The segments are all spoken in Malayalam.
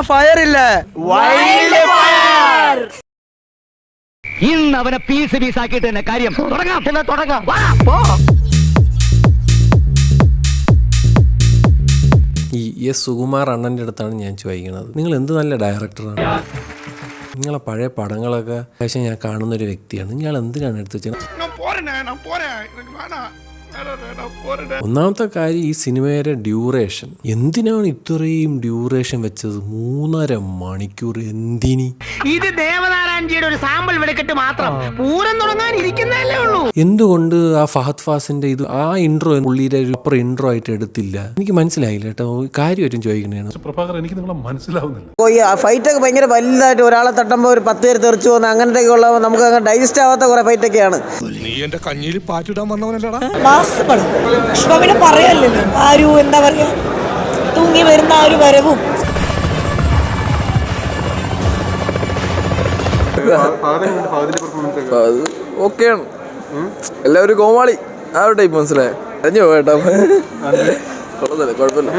ഫയർ ഇല്ല, ഇന്ന് അവനെ പീസ് പീസാക്കിയിട്ട് തന്നെ കാര്യം തുടങ്ങാം. ഈ സുകുമാർ അണ്ണൻ്റെ അടുത്താണ് ഞാൻ ചോദിക്കുന്നത്, നിങ്ങൾ എന്ത് നല്ല ഡയറക്ടറാണ്. നിങ്ങളെ പഴയ പടങ്ങളൊക്കെ പക്ഷേ ഞാൻ കാണുന്നൊരു വ്യക്തിയാണ്. നിങ്ങൾ എന്തിനാണ് എടുത്ത് വെച്ചത്? ഒന്നാമത്തെ കാര്യം, ഈ സിനിമയുടെ ഡ്യൂറേഷൻ. എന്തിനാണ് ഇത്രയും ഡ്യൂറേഷൻ വെച്ചത്? 3.5 മണിക്കൂർ എന്തിനി? ഇത് ദേവനാരായണജിയുടെ ഒരു സാമ്പിൾ വെടിക്കെട്ട് മാത്രം, പൂരം തുടങ്ങാൻ ഇരിക്കുന്നതല്ലേ ഉള്ളൂ. എന്തുകൊണ്ട് ആ ഫഹദ് ഫാസിന്റെ ആ ഇൻട്രോ പുള്ളിയുടെ ഒരു ഇൻട്രോ ആയിട്ട് എടുത്തില്ല? എനിക്ക് മനസ്സിലായില്ല കേട്ടോ. കാര്യമായിട്ടും ചോദിക്കണേണ് പ്രഭാകർ, എനിക്ക് നിങ്ങളെ മനസ്സിലാവുന്നില്ല. ഫൈറ്റൊക്കെ ഭയങ്കര വലുതായിട്ട് ഒരാളെ തട്ടുമ്പോൾ ഒരു 10 പേര് തെറിച്ചു പോകുന്ന അങ്ങനത്തെ ഉള്ള നമുക്ക് ഡൈജസ്റ്റ് ആവാത്ത കുറെ ഫൈറ്റൊക്കെയാണ്. നീ എന്റെ കഞ്ഞിയിൽ പാറ്റിടാൻ വന്നവനല്ലടാ. പിന്നെ പറയല്ലോ, ആ ഒരു എന്താ പറയാ, തൂങ്ങി വരുന്ന ആ ഒരു വരവും. ഓക്കെയാണ്, എല്ലാവരും കോമാളി ആ ഒരു ടൈപ്പ്. മനസ്സിലായോ? അറിഞ്ഞു പോയേട്ടാ, കുഴപ്പമില്ല.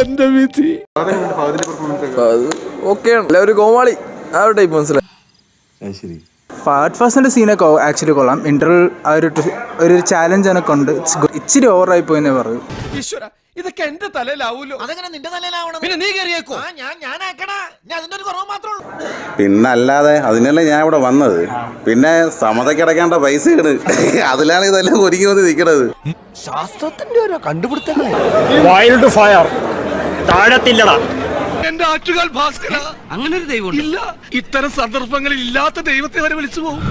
എന്റെ വിധി ഓക്കെയാണ്, എല്ലാവരും കോമാളി ആ ഒരു ടൈപ്പ്. മനസ്സിലായി? ഫഹദ് ഫാസിന്റെ സീനൊക്കെ ആക്ച്വലി കൊള്ളാം. ഇന്റർവൽ ആ ഒരു ചാലഞ്ച് എനക്ക് ഉണ്ട്. ഇച്ചിരി ഓവറായി പോയെന്നേ പറയൂ. ഇതൊക്കെ എന്റെ തലയിലാവൂലോ. അതെങ്ങനെ നിന്റെ തലയിലാവണം? പിന്നെ നീ കയറിയേക്കോ? ഞാനാക്കടാ, ഞാൻ അതിന്റെ ഒരു കുറവ് മാത്രമേ ഉള്ളൂ. പിന്നെ അല്ലാതെ അതിനല്ലേ ഞാൻ ഇവിടെ വന്നത്. പിന്നെ സമതയ്ക്കടക്കേണ്ട പൈസയാണ്, അതിലാണ് ഇതെല്ലാം ഒരുങ്ങി വന്ന് നിൽക്കുന്നത്. ശാസ്ത്രത്തിന്റെ ഓരോ കണ്ടുപിടുത്തങ്ങളെ. Wild fire താഴത്തില്ലടാ. എന്റെ ആറ്റുകാൽ ഭാസ്കര, അങ്ങനെ ഒരു ദൈവം ഇല്ല. ഇത്തരം സന്ദർഭങ്ങളിൽ ഇല്ലാത്ത ദൈവത്തെ വരെ വിളിച്ചു പോകും.